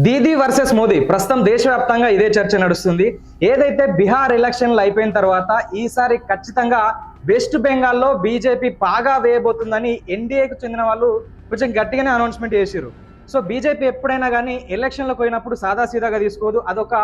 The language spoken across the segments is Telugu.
దీదీ వర్సెస్ మోదీ ప్రస్తుతం దేశవ్యాప్తంగా ఇదే చర్చ నడుస్తుంది. ఏదైతే బీహార్ ఎలక్షన్లు అయిపోయిన తర్వాత ఈసారి ఖచ్చితంగా వెస్ట్ బెంగాల్లో బీజేపీ పాగా వేయబోతుందని ఎన్డీఏకు చెందిన వాళ్ళు కొంచెం గట్టిగానే అనౌన్స్మెంట్ చేశారు. సో బీజేపీ ఎప్పుడైనా కానీ ఎలక్షన్లకు పోయినప్పుడు సాదాసీదాగా తీసుకోదు, అదొక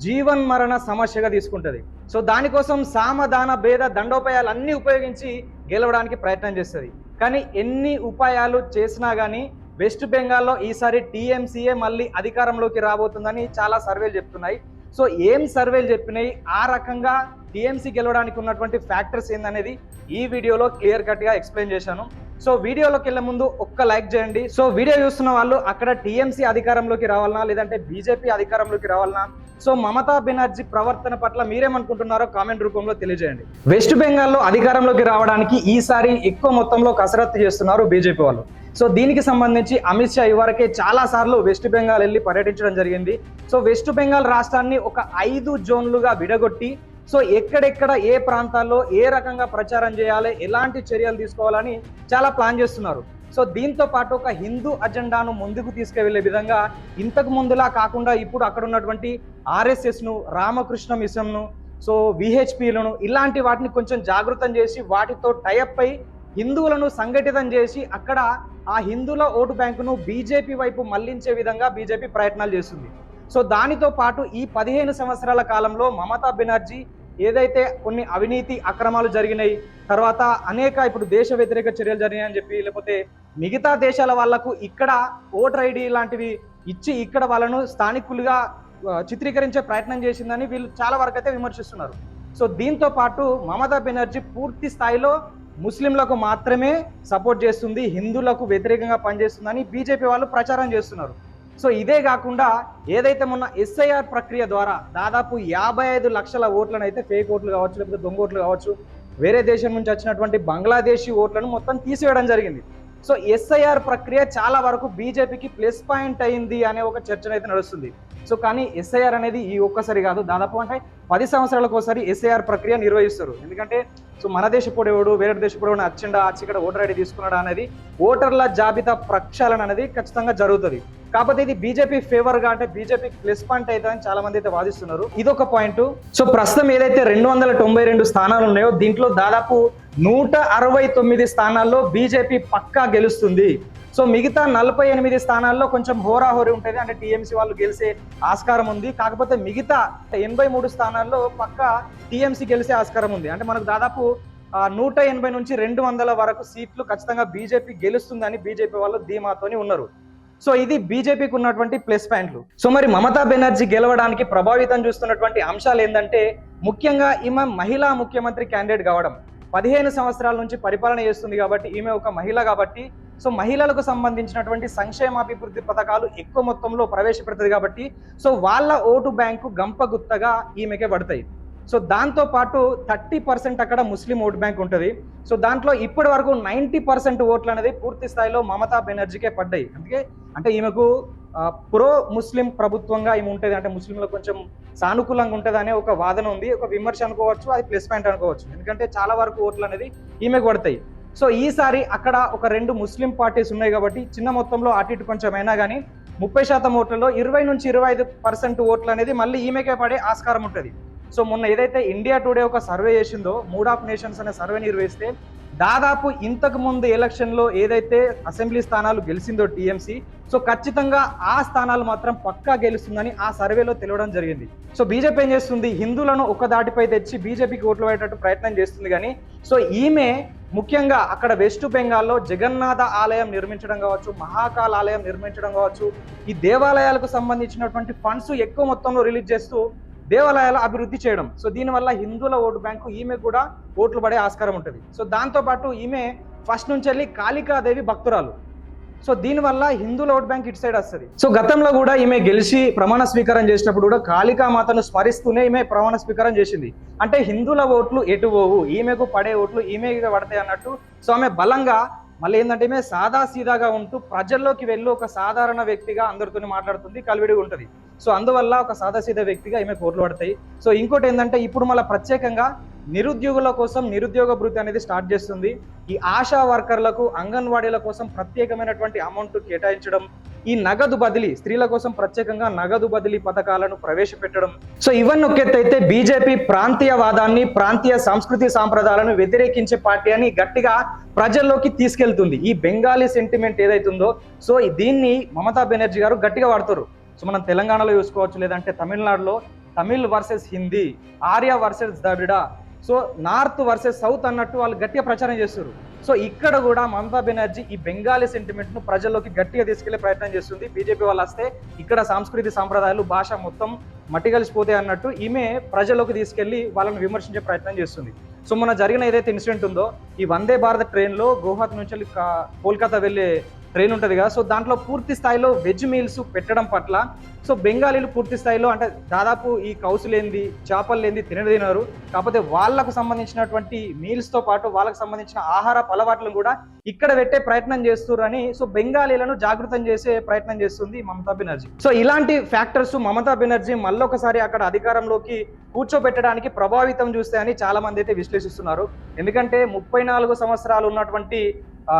జీవన్ మరణ సమస్యగా తీసుకుంటుంది. సో దానికోసం సామధాన భేద దండోపాయాలు అన్నీ ఉపయోగించి గెలవడానికి ప్రయత్నం చేస్తుంది. కానీ ఎన్ని ఉపాయాలు చేసినా కానీ వెస్ట్ బెంగాల్లో ఈసారి టీఎంసీఏ మళ్ళీ అధికారంలోకి రాబోతుందని చాలా సర్వేలు చెప్తున్నాయి. సో ఏం సర్వేలు చెప్పినాయి, ఆ రకంగా టీఎంసీ గెలవడానికి ఉన్నటువంటి ఫ్యాక్టర్స్ ఏందనేది ఈ వీడియోలో క్లియర్ కట్గా ఎక్స్ప్లెయిన్ చేశాను. సో వీడియోలోకి వెళ్ళే ముందు ఒక్క లైక్ చేయండి. సో వీడియో చూస్తున్న వాళ్ళు అక్కడ టీఎంసీ అధికారంలోకి రావాలన్నా లేదంటే బీజేపీ అధికారంలోకి రావాలన్నా, సో మమతా బెనర్జీ ప్రవర్తన పట్ల మీరేమనుకుంటున్నారో కామెంట్ రూపంలో తెలియజేయండి. వెస్ట్ బెంగాల్లో అధికారంలోకి రావడానికి ఈసారి ఎక్కువ మొత్తంలో కసరత్తు చేస్తున్నారు బీజేపీ వాళ్ళు. సో దీనికి సంబంధించి అమిత్ షా ఇవరకే చాలా సార్లు వెస్ట్ బెంగాల్ వెళ్ళి పర్యటించడం జరిగింది. సో వెస్ట్ బెంగాల్ రాష్ట్రాన్ని ఒక 5 జోన్లుగా విడగొట్టి సో ఎక్కడెక్కడ ఏ ప్రాంతాల్లో ఏ రకంగా ప్రచారం చేయాలి, ఎలాంటి చర్యలు తీసుకోవాలని చాలా ప్లాన్ చేస్తున్నారు. సో దీంతో పాటు ఒక హిందూ అజెండాను ముందుకు తీసుకువెళ్లే విధంగా ఇంతకు ముందులా కాకుండా ఇప్పుడు అక్కడ ఉన్నటువంటి ఆర్ఎస్ఎస్ను, రామకృష్ణ మిషన్ను, సో విహెచ్పిలను ఇలాంటి వాటిని కొంచెం జాగృతం చేసి వాటితో టైఅప్ అయి హిందువులను సంఘటితం చేసి అక్కడ ఆ హిందువుల ఓటు బ్యాంకును బీజేపీ వైపు మళ్లించే విధంగా బీజేపీ ప్రయత్నాలు చేస్తుంది. సో దానితో పాటు ఈ 15 సంవత్సరాల కాలంలో మమతా బెనర్జీ ఏదైతే కొన్ని అవినీతి అక్రమాలు జరిగినాయి, తర్వాత అనేక ఇప్పుడు దేశ వ్యతిరేక చర్యలు జరిగినాయని చెప్పి, లేకపోతే మిగతా దేశాల వాళ్లకు ఇక్కడ ఓటర్ ఐడి లాంటివి ఇచ్చి ఇక్కడ వాళ్ళను స్థానికులుగా చిత్రీకరించే ప్రయత్నం చేసిందని వీళ్ళు చాలా వరకు అయితే విమర్శిస్తున్నారు. సో దీంతో పాటు మమతా బెనర్జీ పూర్తి స్థాయిలో ముస్లింలకు మాత్రమే సపోర్ట్ చేస్తుంది, హిందువులకు వ్యతిరేకంగా పనిచేస్తుందని బీజేపీ వాళ్ళు ప్రచారం చేస్తున్నారు. సో ఇదే కాకుండా ఏదైతే మొన్న ఎస్ఐఆర్ ప్రక్రియ ద్వారా దాదాపు 55 లక్షల ఓట్లను అయితే ఫేక్ ఓట్లు కావచ్చు, లేకపోతే దొంగ ఓట్లు కావచ్చు, వేరే దేశం నుంచి వచ్చినటువంటి బంగ్లాదేశీ ఓట్లను మొత్తం తీసివేయడం జరిగింది. సో ఎస్ఐఆర్ ప్రక్రియ చాలా వరకు బీజేపీకి ప్లస్ పాయింట్ అయింది అనే ఒక చర్చ అయితే నడుస్తుంది. సో కానీ ఎస్ఐఆర్ అనేది ఈ ఒక్కసారి కాదు, దాదాపు అంటే 10 సంవత్సరాలకు ఒకసారి ఎస్ఐఆర్ ప్రక్రియ నిర్వహిస్తారు. ఎందుకంటే సో మన దేశపోడేవాడు వేరే దేశపోడేవాడు వచ్చిండా, వచ్చి ఇక్కడ ఓటర్ ఐడి తీసుకున్నాడా అనేది ఓటర్ల జాబితా ప్రక్షాళన అనేది ఖచ్చితంగా జరుగుతుంది. కాకపోతే ఇది బీజేపీ ఫేవర్ గా, అంటే బీజేపీ ప్లస్ పాయింట్ అవుతుందని చాలా మంది అయితే వాదిస్తున్నారు. ఇదొక పాయింట్. సో ప్రస్తుతం ఏదైతే 292 స్థానాలు ఉన్నాయో దీంట్లో దాదాపు 169 స్థానాల్లో బీజేపీ పక్కా గెలుస్తుంది. సో మిగతా 48 స్థానాల్లో కొంచెం హోరాహోరీ ఉంటుంది, అంటే టీఎంసీ వాళ్ళు గెలిచే ఆస్కారం ఉంది. కాకపోతే మిగతా 83 స్థానాల్లో పక్కా టీఎంసీ గెలిచే ఆస్కారం ఉంది. అంటే మనకు దాదాపు 180 నుంచి 200 వరకు సీట్లు ఖచ్చితంగా బీజేపీ గెలుస్తుందని బీజేపీ వాళ్ళు ధీమాతోని ఉన్నారు. సో ఇది బీజేపీకి ఉన్నటువంటి ప్లస్ పాయింట్లు. సో మరి మమతా బెనర్జీ గెలవడానికి ప్రభావితం చూస్తున్నటువంటి అంశాలు ఏంటంటే, ముఖ్యంగా ఈమె మహిళా ముఖ్యమంత్రి క్యాండిడేట్ కావడం, 15 సంవత్సరాల నుంచి పరిపాలన చేస్తుంది కాబట్టి ఈమె ఒక మహిళ కాబట్టి, సో మహిళలకు సంబంధించినటువంటి సంక్షేమాభివృద్ధి పథకాలు ఎక్కువ మొత్తంలో ప్రవేశపెడుతుంది కాబట్టి సో వాళ్ళ ఓటు బ్యాంకు గంపగుత్తగా ఈమెకే పడతాయి. సో దాంతో పాటు 30% అక్కడ ముస్లిం ఓటు బ్యాంక్ ఉంటుంది. సో దాంట్లో ఇప్పటి వరకు 90% ఓట్లు అనేది పూర్తి స్థాయిలో మమతా బెనర్జీకే పడ్డాయి. అందుకే అంటే ఈమెకు ప్రో ముస్లిం ప్రభుత్వంగా ఈమె ఉంటుంది, అంటే ముస్లింలకు కొంచెం సానుకూలంగా ఉంటుంది అనే ఒక వాదన ఉంది. ఒక విమర్శ అనుకోవచ్చు, అది ప్లస్ పాయింట్ అనుకోవచ్చు, ఎందుకంటే చాలా వరకు ఓట్లు అనేది ఈమెకు పడతాయి. సో ఈసారి అక్కడ ఒక 2 ముస్లిం పార్టీస్ ఉన్నాయి కాబట్టి చిన్న మొత్తంలో అటు ఇటు కొంచెం అయినా కానీ 30% ఓట్లలో 20 నుంచి 25% ఓట్లు అనేది మళ్ళీ ఈమెకే పడే ఆస్కారం ఉంటుంది. సో మొన్న ఏదైతే ఇండియా టుడే ఒక సర్వే చేసిందో, మూడ్ ఆఫ్ నేషన్స్ అనే సర్వే నిర్వహిస్తే దాదాపు ఇంతకు ముందు ఎలక్షన్లో ఏదైతే అసెంబ్లీ స్థానాలు గెలిచిందో టీఎంసీ, సో ఖచ్చితంగా ఆ స్థానాలు మాత్రం పక్కా గెలుస్తుందని ఆ సర్వేలో తెలియడం జరిగింది. సో బీజేపీ ఏం చేస్తుంది, హిందువులను ఒక దాటిపై తెచ్చి బీజేపీకి ఓట్లు పడేటట్టు ప్రయత్నం చేస్తుంది. కానీ సో ఈమె ముఖ్యంగా అక్కడ వెస్ట్ బెంగాల్లో జగన్నాథ ఆలయం నిర్మించడం కావచ్చు, మహాకాల్ ఆలయం నిర్మించడం కావచ్చు, ఈ దేవాలయాలకు సంబంధించినటువంటి ఫండ్స్ ఎక్కువ మొత్తంలో రిలీజ్ చేస్తూ దేవాలయాల అభివృద్ధి చేయడం. సో దీనివల్ల హిందువుల ఓటు బ్యాంకు ఈమె కూడా ఓట్లు పడే ఆస్కారం ఉంటుంది. సో దాంతోపాటు ఈమె ఫస్ట్ నుంచి వెళ్ళి కాళికాదేవి భక్తురాలు. సో దీనివల్ల హిందువుల ఓట్ బ్యాంక్ ఇటు సైడ్ వస్తుంది. సో గతంలో కూడా ఈమె గెలిచి ప్రమాణ స్వీకారం చేసినప్పుడు కూడా కాళికామాతను స్మరిస్తూనే ఈమె ప్రమాణ స్వీకారం చేసింది. అంటే హిందువుల ఓట్లు ఎటు పోవు, ఈమెకు పడే ఓట్లు ఈమెకి పడతాయి అన్నట్టు. సో ఆమె బలంగా మళ్ళీ ఏంటంటే ఈమె సాదా సీదాగా ఉంటూ ప్రజల్లోకి వెళ్ళి ఒక సాధారణ వ్యక్తిగా అందరితో మాట్లాడుతుంది, కలివిడిగా ఉంటుంది. సో అందువల్ల ఒక సాదాసీదా వ్యక్తిగా ఈమె ఓట్లు పడతాయి. సో ఇంకోటి ఏంటంటే ఇప్పుడు మళ్ళీ ప్రత్యేకంగా నిరుద్యోగుల కోసం నిరుద్యోగ భృతి అనేది స్టార్ట్ చేస్తుంది. ఈ ఆశా వర్కర్లకు, అంగన్వాడీల కోసం ప్రత్యేకమైనటువంటి అమౌంట్ కేటాయించడం, ఈ నగదు బదిలీ, స్త్రీల కోసం ప్రత్యేకంగా నగదు బదిలీ పథకాలను ప్రవేశపెట్టడం. సో ఇవన్నీ ఒకెత్తైతే బీజేపీ ప్రాంతీయవాదాన్ని, ప్రాంతీయ సంస్కృతి సాంప్రదాయాలను వ్యతిరేకించే పార్టీ అని గట్టిగా ప్రజల్లోకి తీసుకెళ్తుంది. ఈ బెంగాలీ సెంటిమెంట్ ఏదైతుందో, సో దీన్ని మమతా బెనర్జీ గారు గట్టిగా వాడుతారు. సో మనం తెలంగాణలో చూసుకోవచ్చు, లేదంటే తమిళనాడులో తమిళ్ వర్సెస్ హిందీ, ఆర్య వర్సెస్ ద్రవిడ, సో నార్త్ వర్సెస్ సౌత్ అన్నట్టు వాళ్ళు గట్టిగా ప్రచారం చేస్తారు. సో ఇక్కడ కూడా మమతా బెనర్జీ ఈ బెంగాలీ సెంటిమెంట్ ను ప్రజల్లోకి గట్టిగా తీసుకెళ్లే ప్రయత్నం చేస్తుంది. బీజేపీ వాళ్ళు వస్తే ఇక్కడ సాంస్కృతిక సాంప్రదాయాలు, భాష మొత్తం మట్టి కలిసిపోతాయి అన్నట్టు ఈమె ప్రజల్లోకి తీసుకెళ్లి వాళ్ళని విమర్శించే ప్రయత్నం చేస్తుంది. సో మన జరిగిన ఏదైతే ఇన్సిడెంట్ ఉందో, ఈ వందే భారత్ ట్రైన్లో గౌహతి నుంచి కోల్కతా వెళ్ళే ట్రైన్ ఉంటుంది కదా, సో దాంట్లో పూర్తి స్థాయిలో వెజ్ మీల్స్ పెట్టడం పట్ల సో బెంగాలీలు పూర్తి స్థాయిలో, అంటే దాదాపు ఈ కౌసు లేనిది, చేపలు లేనిది తినరు. కాకపోతే వాళ్లకు సంబంధించినటువంటి మీల్స్తో పాటు వాళ్ళకు సంబంధించిన ఆహార అలవాట్లను కూడా ఇక్కడ పెట్టే ప్రయత్నం చేస్తున్నారని సో బెంగాలీలను జాగృతం చేసే ప్రయత్నం చేస్తుంది మమతా బెనర్జీ. సో ఇలాంటి ఫ్యాక్టర్స్ మమతా బెనర్జీ మళ్ళొకసారి అక్కడ అధికారంలోకి కూర్చోబెట్టడానికి ప్రభావితం చూస్తాయని చాలా మంది అయితే విశ్లేషిస్తున్నారు. ఎందుకంటే 34 సంవత్సరాలు ఉన్నటువంటి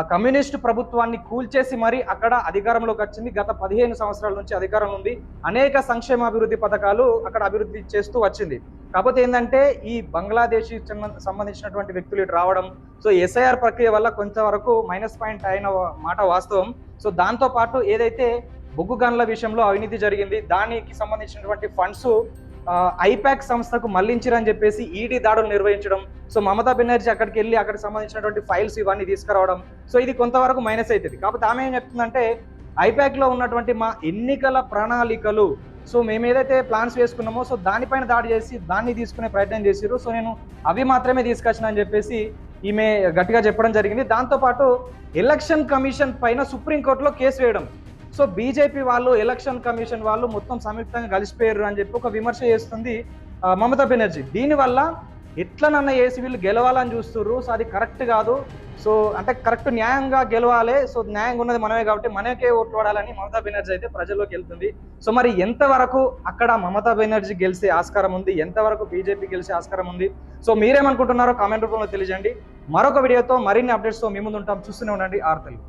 కమ్యూనిస్టు ప్రభుత్వాన్ని కూల్చేసి మరి అక్కడ అధికారంలోకి వచ్చింది. గత 15 సంవత్సరాల నుంచి అధికారం ఉంది. అనేక సంక్షేమాభివృద్ధి పథకాలు అక్కడ అభివృద్ధి చేస్తూ వచ్చింది. కాకపోతే ఏంటంటే ఈ బంగ్లాదేశీ సంబంధించినటువంటి వ్యక్తులు ఇటు రావడం, సో ఎస్ఐఆర్ ప్రక్రియ వల్ల కొంతవరకు మైనస్ పాయింట్ అయిన మాట వాస్తవం. సో దాంతో పాటు ఏదైతే బొగ్గు గనుల విషయంలో అవినీతి జరిగింది, దానికి సంబంధించినటువంటి ఫండ్స్ ఐపాక్ సంస్థకు మళ్లించారని చెప్పేసి ఈడీ దాడులు నిర్వహించడం, సో మమతా బెనర్జీ అక్కడికి వెళ్ళి అక్కడికి సంబంధించినటువంటి ఫైల్స్ ఇవన్నీ తీసుకురావడం, సో ఇది కొంతవరకు మైనస్ అవుతుంది. కాకపోతే ఆమె ఏం చెప్తుందంటే ఐపాక్లో ఉన్నటువంటి మా ఎన్నికల ప్రణాళికలు, సో మేము ఏదైతే ప్లాన్స్ వేసుకున్నామో సో దానిపైన దాడి చేసి దాన్ని తీసుకునే ప్రయత్నం చేసిరు, సో నేను అవి మాత్రమే తీసుకొచ్చిన అని చెప్పేసి ఈమె గట్టిగా చెప్పడం జరిగింది. దాంతోపాటు ఎలక్షన్ కమిషన్ పైన సుప్రీంకోర్టులో కేసు వేయడం, సో బీజేపీ వాళ్ళు, ఎలక్షన్ కమిషన్ వాళ్ళు మొత్తం సంయుక్తంగా కలిసిపోయారు అని చెప్పి ఒక విమర్శ చేస్తుంది మమతా బెనర్జీ. దీనివల్ల ఎట్లనన్నా వేసి వీళ్ళు గెలవాలని చూస్తున్నారు. సో అది కరెక్ట్ కాదు. సో అంటే కరెక్ట్ న్యాయంగా గెలవాలి, సో న్యాయంగా ఉన్నది మనమే కాబట్టి మనకే ఓట్లు పడాలని మమతా బెనర్జీ అయితే ప్రజల్లోకి వెళ్తుంది. సో మరి ఎంతవరకు అక్కడ మమతా బెనర్జీ గెలిచే ఆస్కారం ఉంది, ఎంతవరకు బీజేపీ గెలిచే ఆస్కారం ఉంది, సో మీరేమనుకుంటున్నారో కామెంట్ రూపంలో తెలియజేయండి. మరొక వీడియోతో మరిన్ని అప్డేట్స్తో మీ ముందు ఉంటాం. చూస్తూనే ఉండండి ఆర్ తెలుగు.